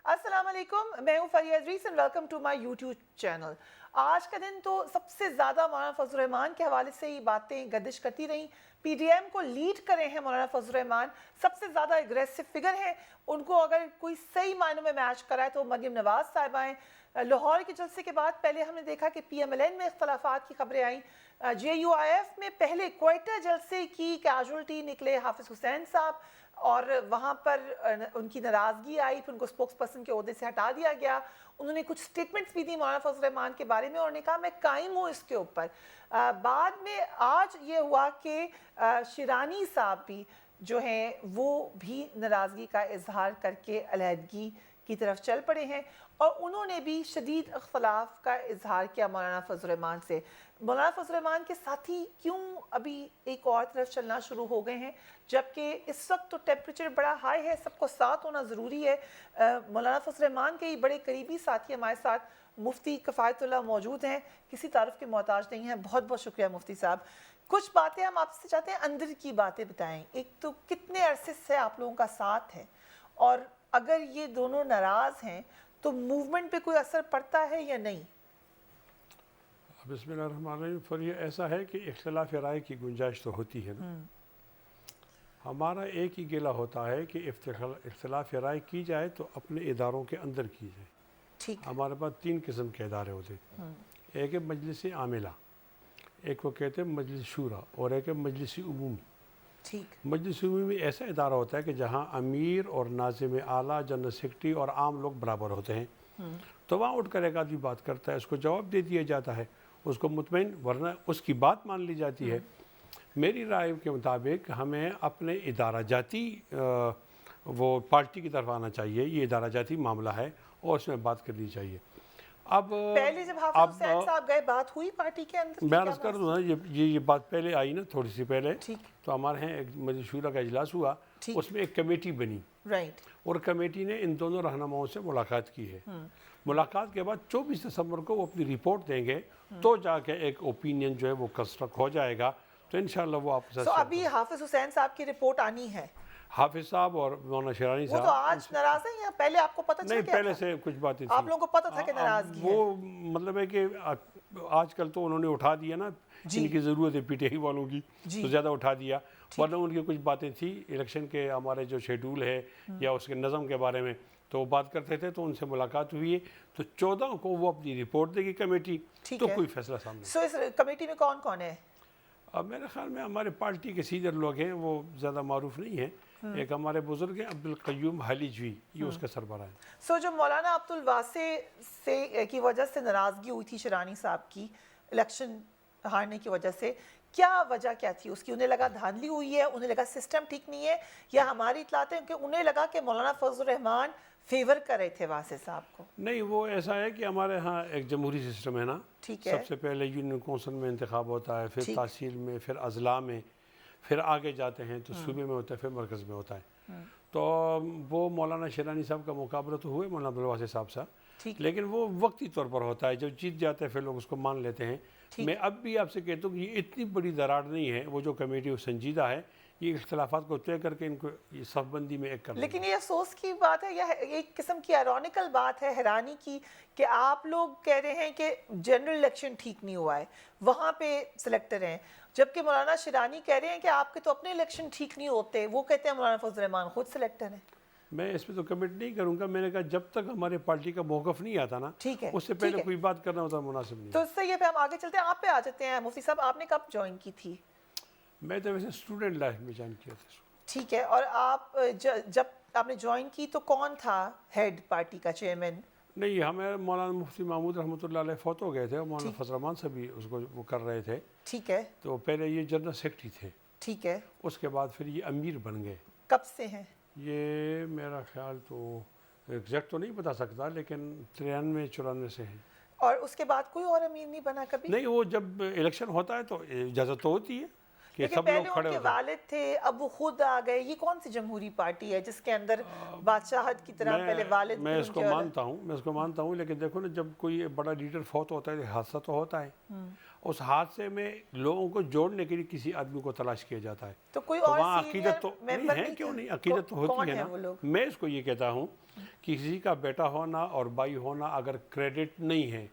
अस्सलाम वालेकुम, मैं हूँ Fariya Azrees and welcome to my YouTube channel. आज का दिन तो सबसे ज़्यादा मौलाना फजल रहमान के हवाले से ही बातें गर्दिश करती रहीं। पीडीएम को लीड करे हैं मौलाना फजल रहमान, सबसे ज़्यादा एग्रेसिव फिगर हैं। उनको अगर कोई सही मायनों में मैच कराए तो मरियम नवाज साहिबा हैं। लाहौर के जलसे के बाद पहले हमने देखा कि PMLN में इख्तलाफात की खबरें आईं। JUIF में पहले क्वेटा जलसे की कैजुअल्टी निकले हाफिज़ हुसैन साहब और वहाँ पर उनकी नाराज़गी आई, फिर उनको स्पोक्स पर्सन के ओहदे से हटा दिया गया। उन्होंने कुछ स्टेटमेंट्स भी दी मौलाना फजल रहमान के बारे में और उन्होंने कहा मैं कायम हूँ इसके ऊपर। बाद में आज ये हुआ कि शिरानी साहब भी जो हैं वो भी नाराज़गी का इजहार करके अलहदगी की तरफ चल पड़े हैं और उन्होंने भी शदीद अख्तलाफ का इजहार किया मौलाना फजल रहमान से। मौलाना फजल रहमान के साथी क्यों अभी एक और तरफ चलना शुरू हो गए हैं, जबकि इस वक्त तो टेम्परेचर बड़ा हाई है, सबको साथ होना ज़रूरी है। मौलाना फजल रहमान के ही बड़े करीबी साथी हमारे साथ मुफ्ती किफ़ायतुल्लाह मौजूद हैं, किसी तारुफ के मोहताज नहीं हैं। बहुत बहुत शुक्रिया मुफ्ती साहब। कुछ बातें हम आपसे चाहते हैं, अंदर की बातें बताएं। एक तो कितने अरसे से आप लोगों का साथ है और अगर ये दोनों नाराज़ हैं तो मूवमेंट पे कोई असर पड़ता है या नहीं? बिस्मिल्लाहिर्रहमानिर्रहीम। फिर ये ऐसा है कि इख्तिलाफ राय की गुंजाइश तो होती है ना। हमारा एक ही गिला होता है कि इख्तिलाफ राय की जाए तो अपने इदारों के अंदर की जाए। ठीक। हमारे पास 3 किस्म के इदारे होते हैं। एक है मजलिस आमिला, एक को कहते हैं मजलिस शूरा और एक है मजलिस उमूमी। ठीक। मजलिस उमूमी ऐसा इदारा होता है कि जहाँ अमीर और नाज़िम आला, जनरल सेक्रेटरी और आम लोग बराबर होते हैं। तो वहाँ उठ कर एक आदमी बात करता है, उसको जवाब दे दिया जाता है, उसको मुतमईन, वरना उसकी बात मान ली जाती है। मेरी राय के मुताबिक हमें अपने इदारा जाती वो पार्टी की तरफ आना चाहिए। ये इदारा जाती मामला है और उसमें बात करनी चाहिए। अब पहले जब हाफिज हुसैन साहब गए बात हुई पार्टी के अंदर? मैं अर्ज़ कर दूँ ना, ये बात पहले आई ना, थोड़ी सी पहले। ठीक। तो हमारे यहाँ एक मजलिस शूरा का इजलास हुआ, उसमें एक कमेटी बनी। राइट। और कमेटी ने इन दोनों रहनुमाओं से मुलाकात की है। मुलाकात के बाद 24 दिसंबर को वो अपनी रिपोर्ट देंगे, तो जाके एक ओपिनियन जो है वो कंस्ट्रक्ट हो जाएगा। तो इंशाल्लाह वो आपसे अभी हाफिज हुसैन साहब की रिपोर्ट आनी है। हाफिज साहब और मौलाना शिरानी साहब वो तो आज नाराज हैं या पहले आपको पता चल गया? नहीं, पहले से कुछ बातें थी। आप लोगों को पता था कि नाराजगी है? वो मतलब है कि आजकल तो उन्होंने उठा दिया ना, इनकी ज़रूरत है PTI वालों की, तो ज़्यादा उठा दिया। वरना उनकी कुछ बातें थी इलेक्शन के, हमारे जो शेड्यूल है या उसके नज़म के बारे में, तो वो बात करते थे। तो उनसे मुलाकात हुई है, तो 14 को वो अपनी रिपोर्ट देगी कमेटी, तो कोई फैसला सामने। सो इस कमेटी में कौन कौन है? अब मेरे ख्याल में हमारे पार्टी के सीनियर लोग हैं, वो ज़्यादा मारूफ नहीं है। एक हमारे बुजुर्ग हैं अब्दुल क़य्यूम हालिजवी, ये उसके सरबराह हैं। सो जो मौलाना अब्दुल वासे से की वजह से नाराज़गी हुई थी शिरानी साहब की इलेक्शन हारने की वजह से, क्या वजह क्या थी उसकी? उन्हें लगा धांधली हुई है, उन्हें लगा सिस्टम ठीक नहीं है, या हमारी इत्तलात है कि उन्हें लगा कि मौलाना फजल रहमान फेवर कर रहे थे वासे साहब को? नहीं, वो ऐसा है कि हमारे यहाँ एक जमहूरी सिस्टम है ना। ठीक है। सबसे पहले यूनियन कौंसिल में इंतखाब होता है, फिर तहसील में, फिर अजला में, फिर आगे जाते हैं तो सूबे में होता है, फिर मरकज़ में होता है। तो वो मौलाना शिरानी साहब का मुकाबला तो हुए मौलाना अब्दुल वासे साहब से, लेकिन वो वक्ती तौर पर होता है। जब जीत जाते हैं फिर लोग उसको मान लेते हैं। मैं अब भी आपसे कहता हूँ कि ये इतनी बड़ी दरार नहीं है। वो जो कमेटी वो संजीदा है, ये इख्तलाफात को तय करके इनको ये सफबंदी में एक कर। लेकिन ये अफसोस की बात है या एक किस्म की आयरॉनिकल बात है, हैरानी की, कि आप लोग कह रहे हैं कि जनरल इलेक्शन ठीक नहीं हुआ है, वहाँ पे सिलेक्टर हैं, जबकि मौलाना शिरानी कह रहे हैं कि आपके तो अपने इलेक्शन ठीक नहीं होते। वो कहते हैं मौलाना फजल रहमान खुद सिलेक्टर हैं। मैं इस पर तो कमेंट नहीं करूंगा। मैंने कहा जब तक हमारे पार्टी का मौक़िफ़ नहीं आता ना, ठीक है, उससे पहले कोई बात करना होता मुनासिब नहीं। तो इससे ये पे हम आगे चलते हैं, आप पे आ जाते हैं। मुफ्ती साहब, आपने कब ज्वाइन की थी? मैं तो वैसे स्टूडेंट लाइफ में ज्वाइन किया था। ठीक है। और आप जब आपने ज्वाइन की तो कौन था हेड पार्टी का, चेयरमैन? नहीं, हमें मौलाना मुफ्ती महमूद रहमतुल्लाह अलैह फौत हो गए थे, और मौलाना फजल रहमान से भी उसको वो कर रहे थे। ठीक है। तो पहले ये जनरल सेक्रेटरी थे। ठीक है। उसके बाद फिर ये अमीर बन गए। कब से हैं ये? मेरा ख्याल तो एग्जैक्ट तो नहीं बता सकता, लेकिन 93-94 से हैं। और उसके बाद कोई और अमीर नहीं बना कभी? नहीं, वो जब इलेक्शन होता है तो इजाज़त तो होती है कि सब लोग खड़े उनके वालिद थे, अब वो खुद आ गए। ये कौन सी जमहूरी पार्टी है जिसके अंदर बादशाहत की तरह पहले वालिद? मैं इसको मानता हूँ, लेकिन देखो ना, जब कोई बड़ा लीडर फौत होता है तो हादसा तो होता है। उस हादसे में लोगों को जोड़ने के लिए किसी आदमी को तलाश किया जाता है। तो कोई तो और वहाँ अकीदत तो नहीं है, क्यों नहीं, अकीदत तो होती है ना। मैं इसको ये कहता हूँ किसी का बेटा होना और भाई होना अगर क्रेडिट नहीं है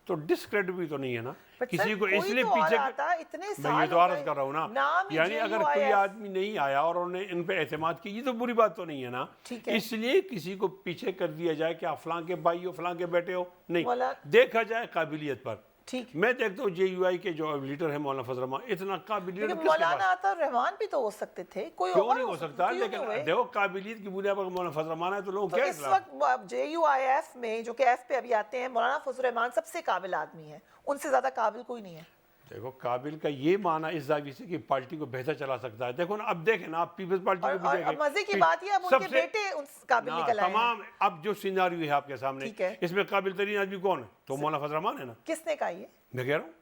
तो डिसक्रेडिट भी तो नहीं है ना। But किसी sir, को कोई इसलिए तो और पीछे आता, इतने मैं साल ये तो हो अर्ज गए, कर रहा हूँ ना, नाम ही यानी अगर कोई JUIF आदमी नहीं आया और उन्होंने इन पे एतमाद की, ये तो बुरी बात तो नहीं है ना। ठीक है। इसलिए किसी को पीछे कर दिया जाए कि आप फलां के भाई हो, फलां के बेटे हो, नहीं, मौला- देखा जाए काबिलियत पर। ठीक। मैं देखता हूँ JUI के जो लीडर है मौलाना फजल रहमान, इतना काबिलियत लेकिन किसके पास? मौलाना अताउर रहमान भी तो हो सकते थे, कोई क्यों और नहीं हो सकता? क्यों लेकिन नहीं हुए? देखो काबिलियत की बुनियाद पर मौलाना फजल रहमान है तो लोग तो क्या इस इतला? वक्त JUIF में जो कि एफ पे अभी आते हैं, मौलाना फजल रहमान सबसे काबिल आदमी है, उनसे ज्यादा काबिल कोई नहीं है। देखो काबिल का ये माना इस जावी से कि पार्टी को बेहतर चला सकता है। देखो ना, अब देखें ना, आप पीपल्स पार्टी को भी और देखें, मजे की कि बात ये, अब उनके सबसे- बेटे उन काबिल ना, निकल आए हैं। तमाम अब जो सिनारियो है आपके सामने, ठीक है। इसमें काबिल तरीन आदमी कौन है? तो मौलाना फजल रहमान है ना। किसने कहा ये? मैं कह रहा हूँ,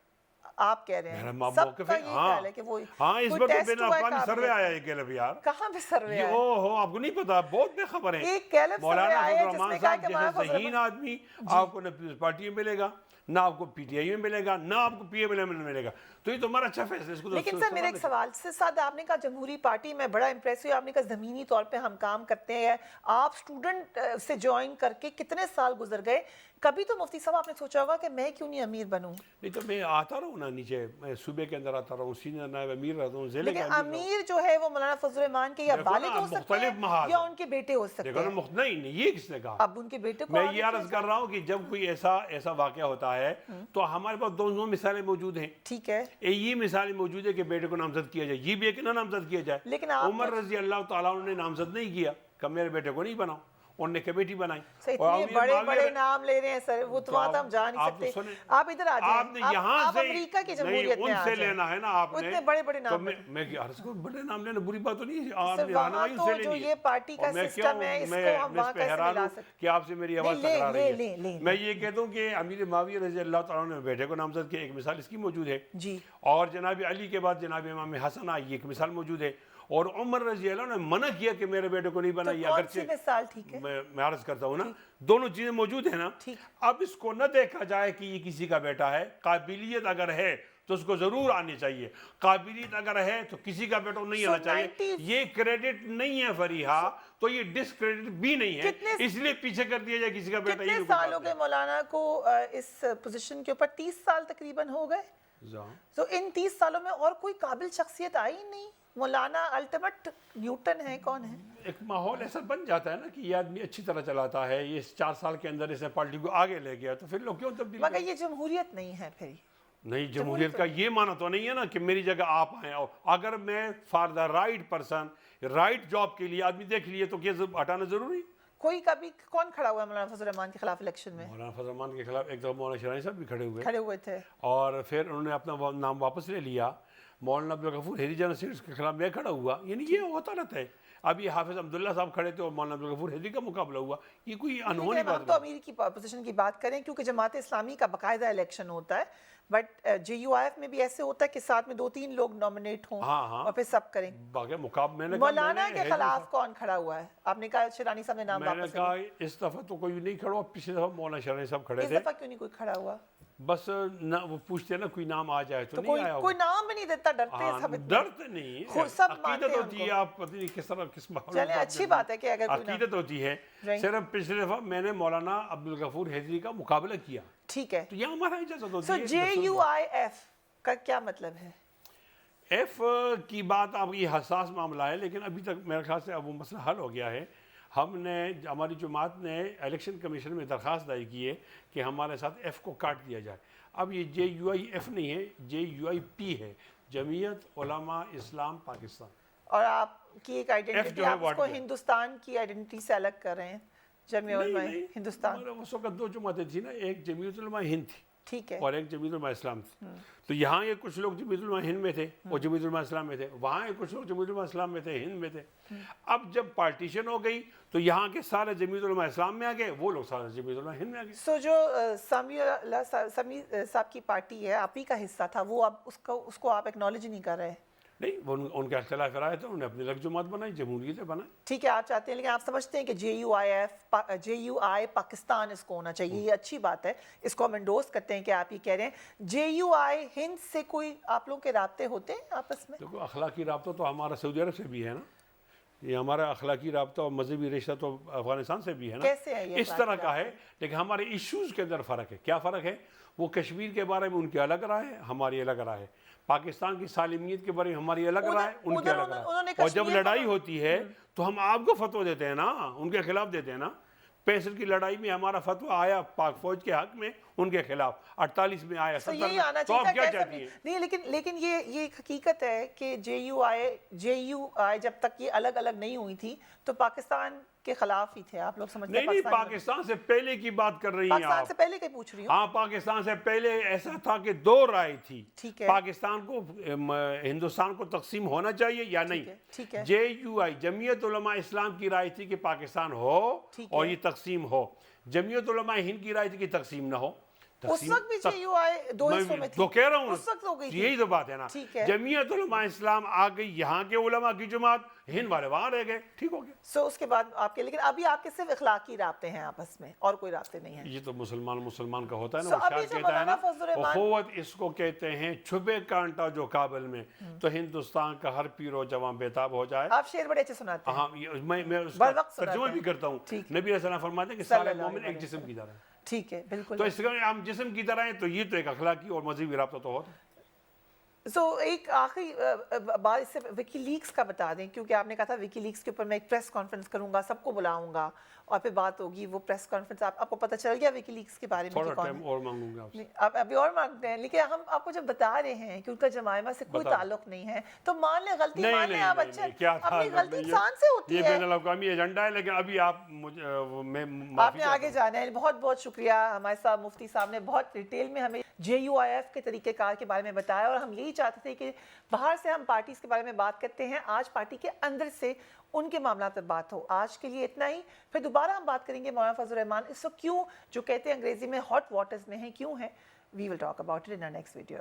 आप कह रहे मेरा हैं मौक़िफ़ सबका है। ये हाँ ख्याल है कि वो हाँ, इस कोई बार तो टेस्ट बिन हुआ है अफ़गानी सर्वे काबिलियत आया का? है गैलप यार। कहाँ पे सर्वे ये आया? हो आपको नहीं पता, बहुत बेखबर है। एक गैलप सर्वे मौलाना आया है फजल जिसमें रहमान कहा साहब कि मौलाना जैसे फजल ज़हीन आदमी आपको न पीपल्स पार्टी में मिलेगा, ना आपको PTI में मिलेगा, ना आपको PML में मिलेगा। तो ये तो हमारा अच्छा फैसला है, इसको तो लेकिन सर मेरे एक सवाल से साथ, आपने कहा जमहूरी पार्टी में बड़ा इम्प्रेस हुई, आपने कहा ज़मीनी तौर पे हम काम करते हैं, आप स्टूडेंट से ज्वाइन करके कितने साल गुजर गए, कभी तो मुफ्ती साहब आपने सोचा होगा कि मैं क्यों नहीं अमीर बनूं? नहीं तो मैं आता रहूँ ना नीचे, मैं सूबे के अंदर आता रहूँ, सीनियर नायब अमीर रहता हूँ, ज़िले लेकिन का अमीर रहता हूँ। अमीर जो है वो मौलाना फजल रहमान के या देखो वालिद ना, हो सकते मुख्तलिफ हैं महाज या हैं। उनके बेटे हो सकते देखो ना, हैं। नहीं ये किसने कहा? अब उनके बेटे को मैं आगे ये अर्ज किया कर रहा हूँ कि जब कोई ऐसा वाक़या होता है तो हमारे पास दोनों मिसालें मौजूद हैं। ठीक है, ये मिसाल मौजूद है कि बेटे को नामजद किया जाए, ये भी है कि ना नामजद किया जाए। लेकिन आप उमर रजी अल्लाह ताला ने नामजद नहीं किया, कब मेरे बेटे को नहीं बनाओ, उन्होंने कमेटी बनाई। सर और इतने अब ये बड़े माविया- बड़े नाम ले रहे हैं सर, वो तो वहाँ तो हम जा नहीं आप तो सकते। सुने- आप इधर आ जाए, आपने यहाँ से अमेरिका की नहीं, जमहूरियत में आ उनसे जाएं। लेना है ना आपने, इतने बड़े बड़े तो नाम मैं क्या अर्ज करूं, बड़े नाम लेना बुरी बात तो नहीं है, सर आपने वहाँ रहनुमाई तो उनसे जो लेनी है। ये पार्टी का और मैं सिस्टम क्यों- है, इसको मैं- हम मैं वहाँ इस पे कैसे हैरान मिला हूं सकते? कि आपसे मेरी आवाज़ ले, टकरा ले, रही ले, है। ले, मैं ये कहता हूँ कि अमीर माविया रजी अल्लाह ताला ने बेटे को नामजद किया, एक मिसाल इसकी मौजूद है जी। और जनाब अली के बाद जनाब इमाम हसन आई, एक मिसाल मौजूद है। और उमर रजी अल्लाह ने मना किया कि मेरे बेटे को नहीं तो बनाइए। कौन अगर सी मिसाल? ठीक है, मैं अर्ज करता हूँ ना, दोनों चीजें मौजूद है ना। ठीक। अब इसको न देखा जाए कि ये किसी का बेटा है, काबिलियत अगर है तो उसको जरूर आनी चाहिए, काबिलियत अगर है तो किसी का बेटा नहीं आना चाहिए। 90s ये क्रेडिट नहीं है फरीहा, तो ये डिसक्रेडिट भी नहीं है, इसलिए पीछे कर दिया जाए किसी का बेटा। कितने ये साल हो गए मौलाना को इस पोजीशन के ऊपर? 30 साल तकरीबन हो गए। तो इन 30 सालों में और कोई काबिल शख्सियत आई नहीं? मौलाना अल्टीमेट न्यूटन है, कौन है? एक माहौल ऐसा बन जाता है ना कि ये आदमी अच्छी तरह चलाता है, ये 4 साल के अंदर इसने पार्टी को आगे ले गया, तो फिर लोग क्यों तब्दील मगर ये जमहूरियत नहीं है फिर। नहीं, जमहूरियत का ये माना तो नहीं है ना कि मेरी जगह आप आए। और अगर मैं for the right person, right job के लिए आदमी देख लिए तो क्या हटाना जरूरी? कोई कभी कौन खड़ा हुआ है मौलाना फजल रहमान के खिलाफ इलेक्शन में? मौलाना फजल रहमान के खिलाफ एक दफा मौलाना शरानी साहब भी खड़े हुए थे और फिर उन्होंने अपना नाम वापस ले लिया। मौलाना अब्दुल गफूर हेदी जाना सीट्स के खिलाफ मैं खड़ा हुआ, यानी ये होता रहता है। अब ये हाफिज अब्दुल्ला साहब खड़े थे और मौलाना अब्दुल गफूर हेदी का मुकाबला हुआ, ये कोई अनहोनी हम बात तो अमीर की पोजीशन की बात करें क्योंकि जमात इस्लामी का बाकायदा इलेक्शन होता है, बट JUIF में भी ऐसे होता है कि साथ में 2-3 लोग नॉमिनेट हों और फिर सब करें। बाकी मुकाबला मौलाना के खिलाफ कौन खड़ा हुआ है? आपने कहा शरानी साहब ने नाम वापस मैंने कहा इस दफा तो कोई नहीं खड़ा हुआ, पिछले दफा मौलाना शरानी साहब खड़े इस थे। दफा क्यों नहीं कोई खड़ा हुआ? बस ना वो पूछते ना कोई नाम आ जाए तो नहीं आया। कोई नाम भी नहीं देता, डरते हैं सब। डरते नहीं, सब अकीदत होती है, आप पता नहीं किस तरह किस माहौल चले, अच्छी बात है कि अगर कोई अकीदत होती है। सिर्फ पिछले दफा मैंने मौलाना अब्दुल गफूर हेदरी का मुकाबला किया, ठीक है, तो यहाँ हमारा इजाजत होती है। JUIF का क्या मतलब है? एफ की बात अब ये हसास मामला है, लेकिन अभी तक मेरे ख्याल से अब वो मसला हल हो गया है। हमने हमारी जमात ने इलेक्शन कमीशन में दरख्वास्त दायर की है कि हमारे साथ एफ़ को काट दिया जाए। अब ये JUIF नहीं है, JUIP है, जमीयत उलमा इस्लाम पाकिस्तान। और आपकी एक आइडेंटिटी, आप उसको हिंदुस्तान की आइडेंटिटी से अलग कर रहे हैं। जमीयत उलमा हिंदुस्तान, उस वक्त 2 जमातें थी ना, एक जमीयत उलमा हिंद थी, ठीक है, और एक जमीयत उलमा इस्लाम थी। तो यहाँ ये कुछ लोग जमीयत उलमा हिंद में थे और जमीयत उलमा इस्लाम में थे, वहाँ ये कुछ लोग जमीयत उलमा इस्लाम में थे, हिंद में थे। अब जब पार्टीशन हो गई तो यहाँ के सारे जमीयत उलमा इस्लाम में आ गए, वो लोग सारे जमीयत उलमा हिंद में आ गए। सो जो समी साहब की पार्टी है, आप ही का हिस्सा था, वो अब उसको आप एक्नॉलेज ही नहीं कर रहे? नहीं, वो उनका इख्तिलाफ राय था, उन्होंने अपनी अलग जमात बनाई, जमहूरियत बनाई। ठीक है, आप चाहते हैं, लेकिन आप समझते हैं कि JUI पाकिस्तान इसको होना चाहिए, ये अच्छी बात है, इसको हम एंडोर्स करते हैं कि आप ये कह रहे हैं। JUI हिंद से कोई आप लोगों के राब्ते होते हैं आपस में? देखो अखलाकी राब्ता तो हमारा सऊदी अरब से भी है ना, یہ ہمارا اخلاقی رابطہ اور مذہبی رشتہ تو افغانستان سے بھی ہے نا، کیسے ہے یہ اس طرح کا ہے، لیکن ہمارے ایشوز کے اندر فرق ہے۔ کیا فرق ہے؟ وہ کشمیر کے بارے میں ان کی الگ رائے ہے، ہماری الگ رائے ہے۔ پاکستان کی سالمیت کے بارے میں ہماری الگ رائے ہے، ان کی الگ انہوں نے رائے ہے۔ اور جب کشمیر لڑائی ہوتی ہے تو ہم آپ کو فتویٰ دیتے ہیں نا، ان کے خلاف دیتے ہیں نا۔ 65 کی لڑائی میں ہمارا فتویٰ آیا پاک فوج کے حق میں، ان کے خلاف 48 میں آیا، 70 یہی میں، آنا تو آپ چاہیے کیا تھا چاہتی ہیں؟ نہیں، لیکن یہ ایک حقیقت ہے کہ جے یو آئی جب تک یہ الگ الگ نہیں ہوئی تھی تو پاکستان کے خلاف ہی تھے، آپ لوگ سمجھتے ہیں نہیں پاکستان سے پہلے کی بات کر رہی ہیں پاکستان آپ۔ سے پہلے کے پوچھ رہی ہوں۔ ہاں، پاکستان سے پہلے ایسا تھا کہ 2 رائے تھی، ٹھیک ہے، پاکستان کو ہندوستان کو تقسیم ہونا چاہیے یا نہیں۔ ٹھیک ہے، جے یو آئی جمعیت علماء اسلام کی رائے تھی کہ پاکستان ہو اور یہ تقسیم ہو، جمعیت علماء ہند کی رائے تھی کہ تقسیم نہ ہو۔ اس وقت بھی جے یو آئی 2 حصوں میں تھی، تو کہہ رہا ہوں، اس وقت ہو گئی تھی، یہی تو بات ہے نا۔ ٹھیک ہے۔ جمعیت علماء اسلام آ گئی، یہاں کے علماء کی جماعت، ہند والے وہاں رہ گئے، ٹھیک ہو گیا۔ سو اس کے بعد آپ کے، لیکن ابھی آپ کے صرف اخلاقی رابطے ہیں آپس میں، اور کوئی رابطے نہیں ہیں۔ یہ تو مسلمان کا ہوتا ہے نا، سو وہ ابھی شاعر جو کہتا ہے مولانا نا، فضل الرحمان، اخوت اس کو کہتے ہیں چھپے کانٹا جو کابل میں، تو ہندوستان کا ہر پیر و جوان بیتاب ہو جائے۔ آپ شعر بڑے اچھے سناتے ہیں، ہاں، میں اس کا بروقت سناتے ترجمہ ہیں۔ بھی کرتا ہوں۔ ٹھیک نبی علیہ السلام فرماتے ہیں کہ صلی سارے اللہ مومن علیہ ایک جسم کی طرح ہیں۔ ٹھیک ہے، بالکل۔ تو اس کا ہم جسم کی طرح ہیں، تو یہ تو ایک اخلاقی اور مذہبی رابطہ تو ہوتا ہے۔ سو ایک آخری بات اس سے وکی لیکس کا بتا دیں، کیونکہ آپ نے کہا تھا وکی لیکس کے اوپر میں ایک پریس کانفرنس کروں گا، سب کو بلاؤں گا اور پھر بات ہوگی۔ وہ پریس کانفرنس آپ کو پتہ چل گیا وکی لیکس کے بارے میں؟ تھوڑا ٹائم اور مانگوں گا آپ سے۔ آپ ابھی اور مانگتے ہیں، لیکن ہم آپ کو جب بتا رہے ہیں کہ ان کا جمائمہ سے کوئی تعلق نہیں ہے تو مان لیں، غلطی مان لیں آپ، اچھا اپنی غلطی انسان سے ہوتی ہے، یہ بین الاقوامی ایجنڈا ہے، لیکن ابھی آپ آپ نے آگے جانا ہے۔ بہت بہت شکریہ ہمارے صاحب مفتی صاحب نے بہت ڈیٹیل میں ہمیں جے یو آئی ایف کے طریقہ کار کے بارے میں بتایا، اور ہم یہی چاہتے تھے کہ باہر سے ہم پارٹیز کے بارے میں بات کرتے ہیں، آج پارٹی کے اندر سے ان کے معاملات پر بات ہو۔ آج کے لیے اتنا ہی، پھر دوبارہ ہم بات کریں گے مولانا فضل الرحمان اس وقت کیوں، جو کہتے ہیں انگریزی میں ہاٹ واٹرز میں ہیں، کیوں ہیں۔ We will talk about it in our next video.